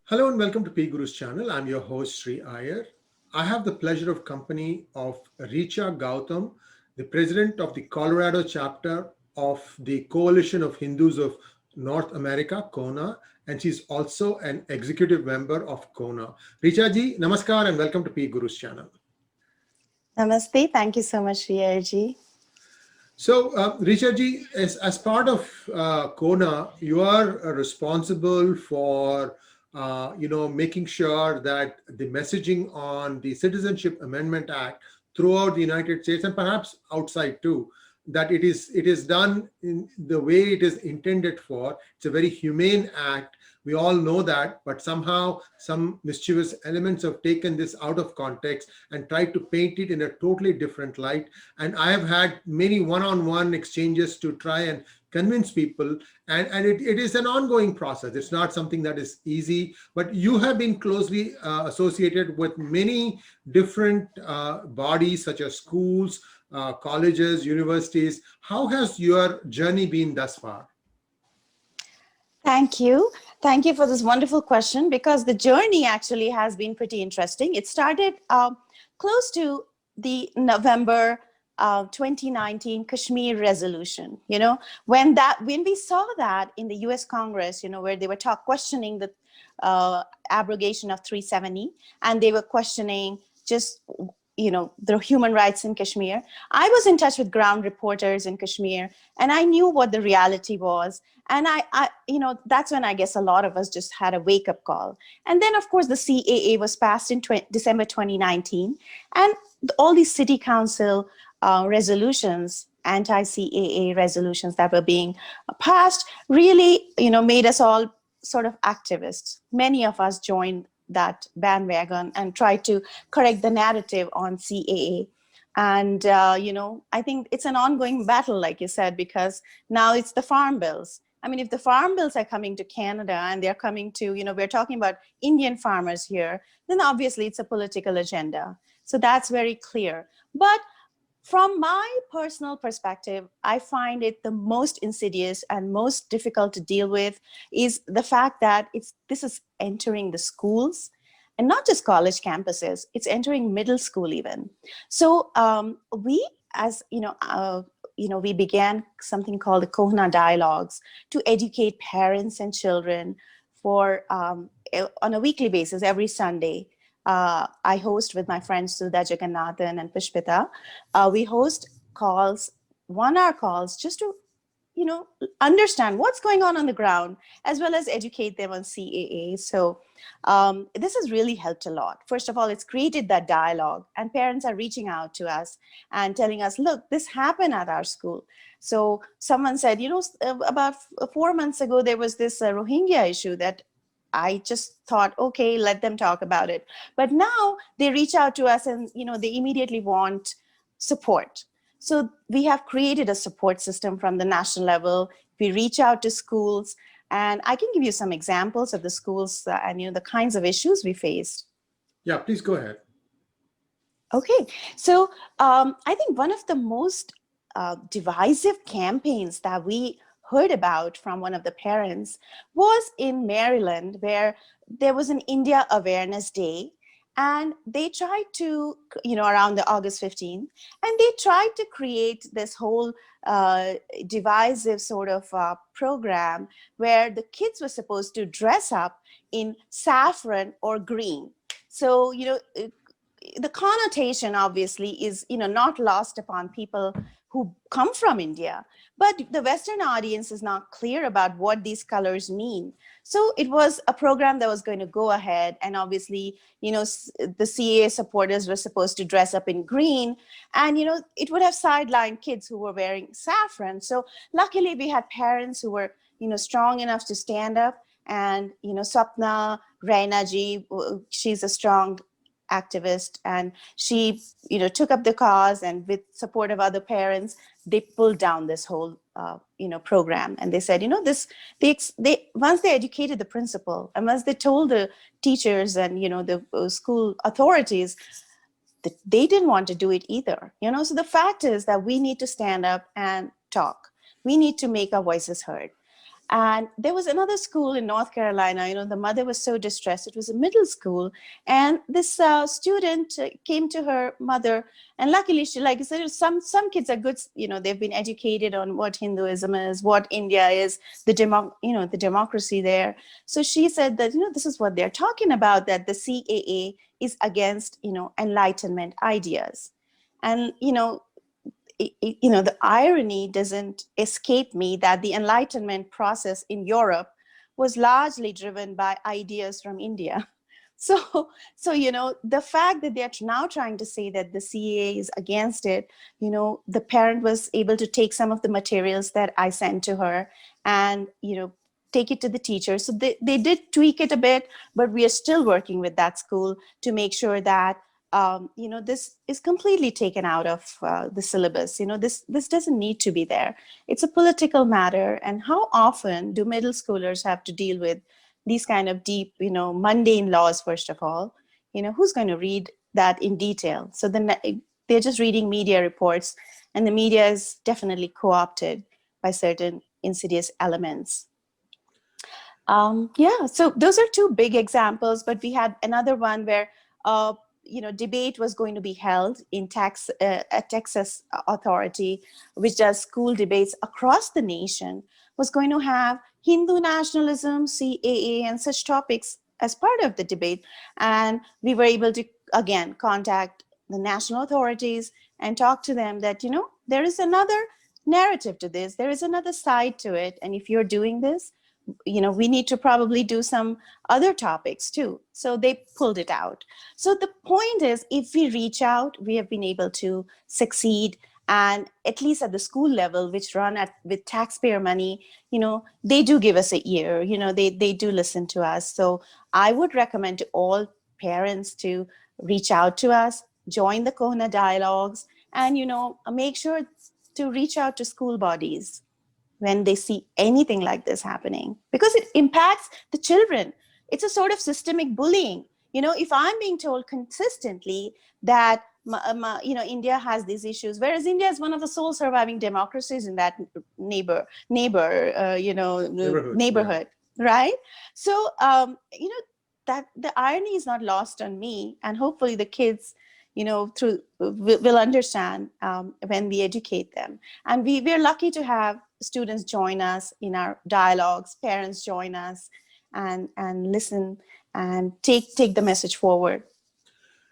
Hello and welcome to PGurus channel. I'm your host Sree Iyer. I have the pleasure of company of Richa Gautam, the president of the Colorado chapter of the Coalition of Hindus of North America, CONA, and she's also an executive member of CONA. Richa ji, namaskar and welcome to PGurus channel. Namaste. Thank you so much, Iyer ji. So, Richa ji, as part of CONA, you are responsible for making sure that the messaging on the Citizenship Amendment Act throughout the United States and perhaps outside too, that it is done in the way it is intended for. It's a very humane act. We all know that, but somehow some mischievous elements have taken this out of context and tried to paint it in a totally different light. And I have had many one-on-one exchanges to try and convince people, and it is an ongoing process. It's not something that is easy, but you have been closely associated with many different bodies such as schools, colleges, universities. How has your journey been thus far? Thank you. Thank you for this wonderful question, because the journey actually has been pretty interesting. It started close to the November 2019 Kashmir resolution. When we saw that in the US Congress, where they were questioning the abrogation of 370, and they were questioning just the human rights in Kashmir. I was in touch with ground reporters in Kashmir, and I knew what the reality was. And that's when I guess a lot of us just had a wake-up call. And then, of course, the CAA was passed in December 2019, and all these city council resolutions, anti-CAA resolutions that were being passed, really, made us all sort of activists. Many of us joined that bandwagon and try to correct the narrative on CAA. And, I think it's an ongoing battle, like you said, because now it's the farm bills. I mean, if the farm bills are coming to Canada and they're coming to, we're talking about Indian farmers here, then obviously it's a political agenda. So that's very clear. But from my personal perspective, I find it the most insidious and most difficult to deal with is the fact that this is entering the schools, and not just college campuses, it's entering middle school even. So we, as we began something called the CONA Dialogues to educate parents and children on a weekly basis every Sunday. I host with my friends Sudha Jagannathan and Pushpita. We host calls, 1-hour calls, just to understand what's going on the ground, as well as educate them on CAA. So this has really helped a lot. First of all, it's created that dialogue, and parents are reaching out to us and telling us, look, this happened at our school. So someone said, about 4 months ago, there was this Rohingya issue that I just thought, okay, let them talk about it. But now they reach out to us and, they immediately want support. So we have created a support system from the national level. We reach out to schools, and I can give you some examples of the schools and, the kinds of issues we faced. Yeah, please go ahead. Okay. So I think one of the most divisive campaigns that we heard about from one of the parents was in Maryland, where there was an India Awareness Day, and they tried to, around the August 15th, and they tried to create this whole divisive sort of program where the kids were supposed to dress up in saffron or green. So, the connotation obviously is, not lost upon people who come from India, but the Western audience is not clear about what these colors mean. So it was a program that was going to go ahead, and obviously, the CAA supporters were supposed to dress up in green, and, it would have sidelined kids who were wearing saffron. So luckily we had parents who were, strong enough to stand up, and, Sapna Rainaji, she's a strong activist, and she took up the cause, and with support of other parents, they pulled down this whole program. And they said, they once they educated the principal, and once they told the teachers and the school authorities, that they didn't want to do it either. So the fact is that we need to stand up and talk. We need to make our voices heard. And there was another school in North Carolina. The mother was so distressed. It was a middle school. And this student came to her mother. And luckily, she, like I said, some kids are good. They've been educated on what Hinduism is, what India is, the democracy there. So she said that, this is what they're talking about, that the CAA is against, Enlightenment ideas. And, the irony doesn't escape me that the Enlightenment process in Europe was largely driven by ideas from India. So the fact that they're now trying to say that the CAA is against it, the parent was able to take some of the materials that I sent to her and, take it to the teacher. So they did tweak it a bit, but we are still working with that school to make sure that this is completely taken out of the syllabus. This doesn't need to be there. It's a political matter. And how often do middle schoolers have to deal with these kind of deep, mundane laws, first of all? Who's going to read that in detail? So then they're just reading media reports, and the media is definitely co-opted by certain insidious elements. So those are two big examples, but we had another one where debate was going to be held in a Texas authority, which does school debates across the nation, was going to have Hindu nationalism, CAA, and such topics as part of the debate. And we were able to, again, contact the national authorities and talk to them that, there is another narrative to this. There is another side to it. And if you're doing this, we need to probably do some other topics too. So they pulled it out. So the point is, if we reach out, we have been able to succeed. And at least at the school level, which run with taxpayer money, they do give us an ear. They do listen to us. So I would recommend to all parents to reach out to us, join the Kona dialogues, and make sure to reach out to school bodies when they see anything like this happening, because it impacts the children. It's a sort of systemic bullying. If I'm being told consistently that India has these issues, whereas India is one of the sole surviving democracies in that neighborhood, Yeah. right? So that the irony is not lost on me, and hopefully the kids will understand when we educate them. And we're lucky to have students join us in our dialogues, parents join us and listen and take the message forward.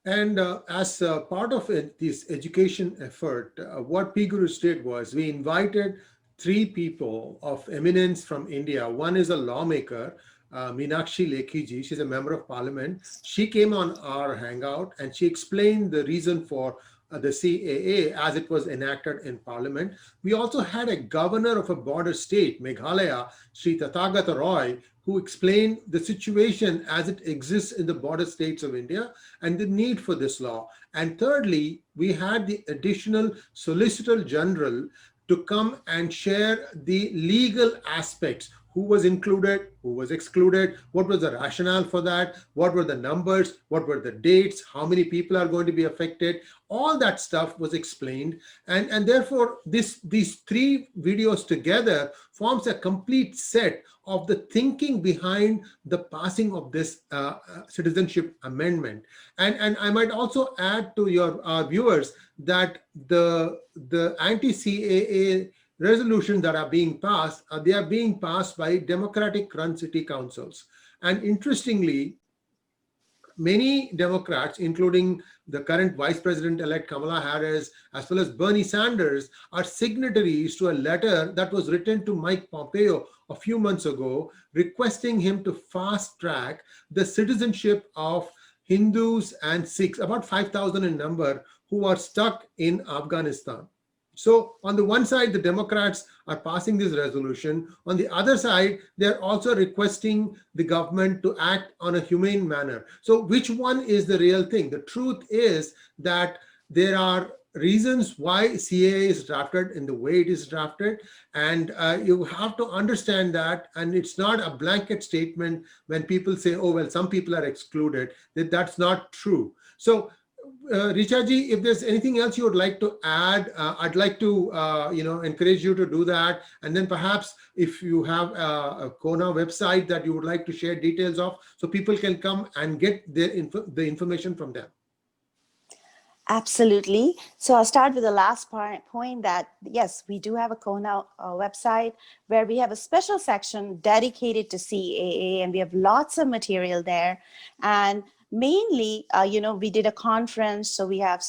And as part of this education effort, what PGurus did was we invited three people of eminence from India. One is a lawmaker, Meenakshi Lekhiji. She's a member of parliament. She came on our hangout and she explained the reason for the CAA as it was enacted in parliament. We also had a governor of a border state, Meghalaya, Sree Tathagata Roy, who explained the situation as it exists in the border states of India and the need for this law. And thirdly, we had the additional Solicitor General to come and share the legal aspects. Who was included, who was excluded, what was the rationale for that, what were the numbers, what were the dates, how many people are going to be affected. All that stuff was explained. And therefore, these three videos together forms a complete set of the thinking behind the passing of this citizenship amendment. And I might also add to your viewers that the anti-CAA resolutions that are being passed, they are being passed by democratic run city councils. And interestingly, many Democrats, including the current Vice President-elect Kamala Harris, as well as Bernie Sanders, are signatories to a letter that was written to Mike Pompeo a few months ago, requesting him to fast-track the citizenship of Hindus and Sikhs, about 5,000 in number, who are stuck in Afghanistan. So on the one side, the Democrats are passing this resolution. On the other side, they're also requesting the government to act on a humane manner. So which one is the real thing? The truth is that there are reasons why CAA is drafted in the way it is drafted. And you have to understand that. And it's not a blanket statement when people say, oh, well, some people are excluded. That's not true. So Richa ji, if there's anything else you would like to add, I'd like to, encourage you to do that. And then perhaps if you have a Kona website that you would like to share details of, so people can come and get the information from them. Absolutely. So I'll start with the last point that yes, we do have a Kona website where we have a special section dedicated to CAA, and we have lots of material there. And mainly, we did a conference, so we have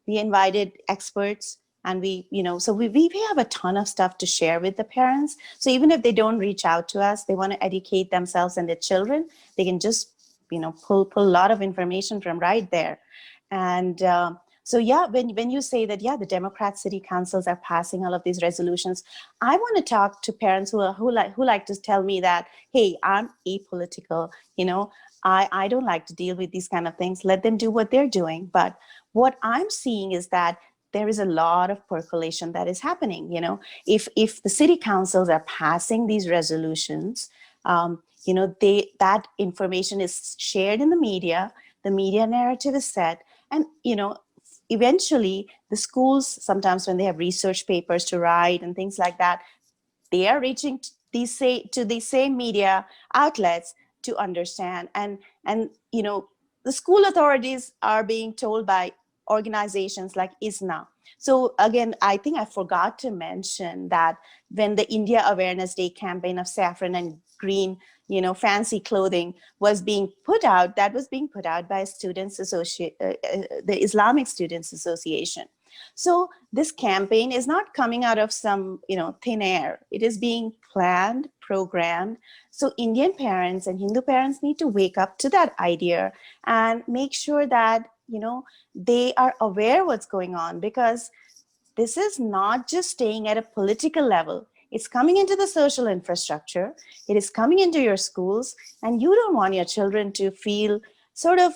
we invited experts, and we have a ton of stuff to share with the parents. So even if they don't reach out to us, they want to educate themselves and their children, they can just pull a lot of information from right there. And so, yeah, when you say that, yeah, the Democrat city councils are passing all of these resolutions, I want to talk to parents who like to tell me that, hey, I'm apolitical, I don't like to deal with these kind of things. Let them do what they're doing. But what I'm seeing is that there is a lot of percolation that is happening. If the city councils are passing these resolutions, that information is shared in the media narrative is set, and eventually the schools, sometimes when they have research papers to write and things like that, they are reaching to these same media outlets to understand, and the school authorities are being told by organizations like ISNA. So again, I think I forgot to mention that when the India Awareness Day campaign of saffron and green, fancy clothing was being put out, that was being put out by the Islamic Students Association. So this campaign is not coming out of some, thin air. It is being planned, programmed. So Indian parents and Hindu parents need to wake up to that idea and make sure that, they are aware what's going on, because this is not just staying at a political level. It's coming into the social infrastructure. It is coming into your schools, and you don't want your children to feel sort of,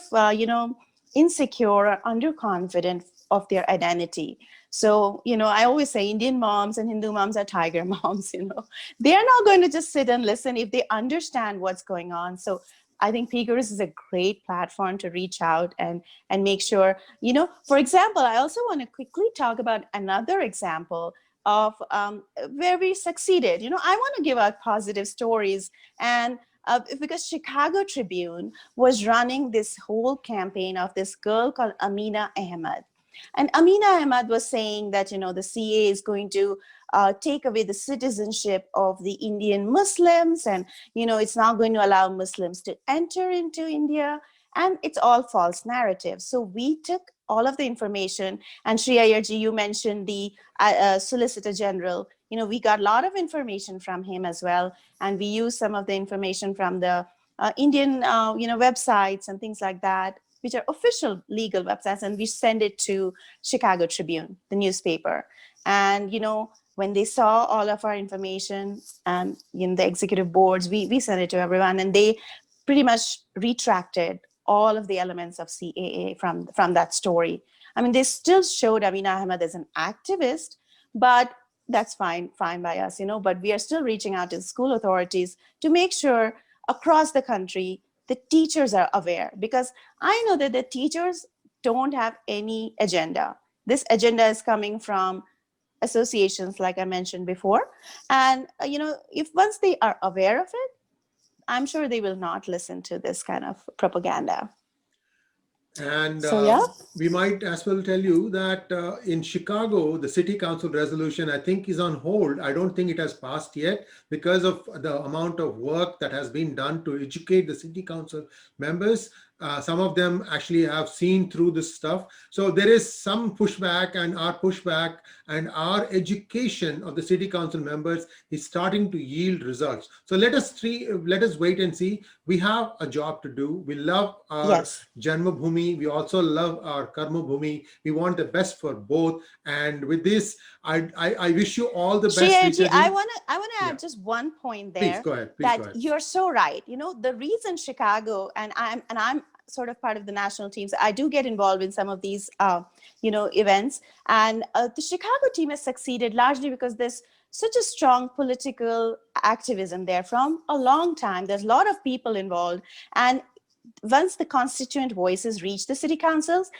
insecure or underconfident of their identity. So, I always say Indian moms and Hindu moms are tiger moms, They are not going to just sit and listen if they understand what's going on. So I think PGurus is a great platform to reach out and make sure, for example, I also want to quickly talk about another example of where we succeeded. I want to give out positive stories, and because Chicago Tribune was running this whole campaign of this girl called Amina Ahmed. And Amina Ahmed was saying that, the CA is going to take away the citizenship of the Indian Muslims, and, it's not going to allow Muslims to enter into India. And it's all false narrative. So we took all of the information, and Sree Iyerji, you mentioned the Solicitor General. We got a lot of information from him as well, and we used some of the information from the Indian, websites and things like that, which are official legal websites, and we send it to Chicago Tribune, the newspaper. And, when they saw all of our information and the executive boards, we sent it to everyone, and they pretty much retracted all of the elements of CAA from that story. I mean, they still showed Amina Ahmed as an activist, but that's fine by us, but we are still reaching out to the school authorities to make sure across the country the teachers are aware, because I know that the teachers don't have any agenda. This agenda is coming from associations, like I mentioned before. And, if once they are aware of it, I'm sure they will not listen to this kind of propaganda. And So, yeah. we might as well tell you that in Chicago, the city council resolution, I think, is on hold. I don't think it has passed yet because of the amount of work that has been done to educate the city council members. Some of them actually have seen through this stuff. So there is some pushback, and our pushback and our education of the city council members is starting to yield results. So let us wait and see. We have a job to do. We love our Janma Bhumi. We also love our Karma Bhumi. We want the best for both. And with this, I wish you all the best. Sree, I want to add just one point there. Please go ahead. You're so right. The reason Chicago, and I'm sort of part of the national teams, I do get involved in some of these events, and the Chicago team has succeeded largely because there's such a strong political activism there from a long time. There's a lot of people involved, and once the constituent voices reach the city councils,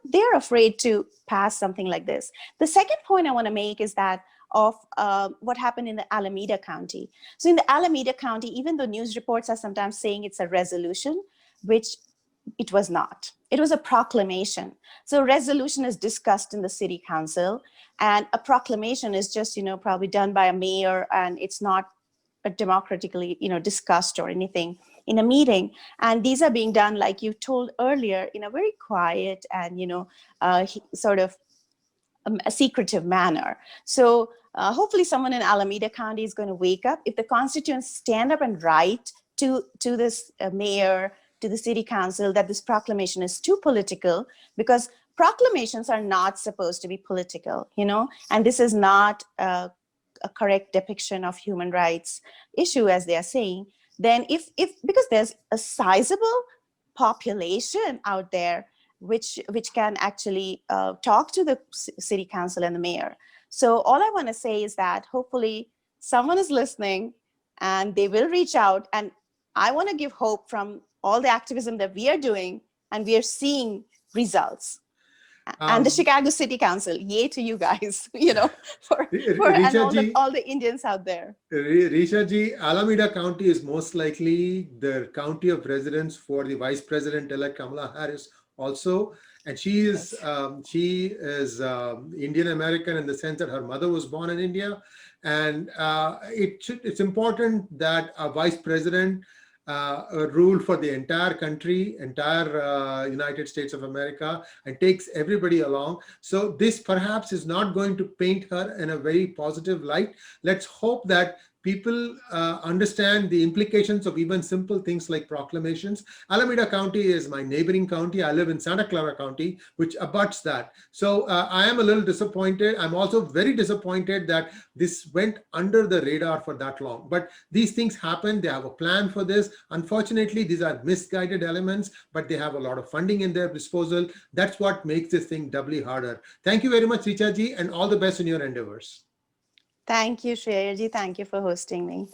they're afraid to pass something like this. The second point I want to make is that of what happened in the Alameda County. So in the Alameda County, even though news reports are sometimes saying it's a resolution, which it was not. It was a proclamation. So resolution is discussed in the city council, and a proclamation is just, probably done by a mayor, and it's not democratically, discussed or anything in a meeting. And these are being done, like you told earlier, in a very quiet and, sort of a secretive manner. So hopefully someone in Alameda County is going to wake up. If the constituents stand up and write to this mayor, to the city council, that this proclamation is too political, because proclamations are not supposed to be political, and this is not a correct depiction of human rights issue, as they are saying. Then if because there's a sizable population out there which can actually talk to the city council and the mayor. So all I want to say is that hopefully someone is listening and they will reach out. And I want to give hope from all the activism that we are doing, and we are seeing results. And the Chicago City Council, yay to you guys, for and all the Indians out there. Richa ji, Alameda County is most likely the county of residence for the Vice President-elect Kamala Harris also. And she is Indian American in the sense that her mother was born in India. And it's important that a vice president rule for the entire country, entire United States of America, and takes everybody along. So this perhaps is not going to paint her in a very positive light. Let's hope that people understand the implications of even simple things like proclamations. Alameda County is my neighboring county. I live in Santa Clara County, which abuts that. So I am a little disappointed. I'm also very disappointed that this went under the radar for that long. But these things happen. They have a plan for this. Unfortunately, these are misguided elements, but they have a lot of funding in their disposal. That's what makes this thing doubly harder. Thank you very much, Richa ji, and all the best in your endeavors. Thank you, Shreya ji. Thank you for hosting me.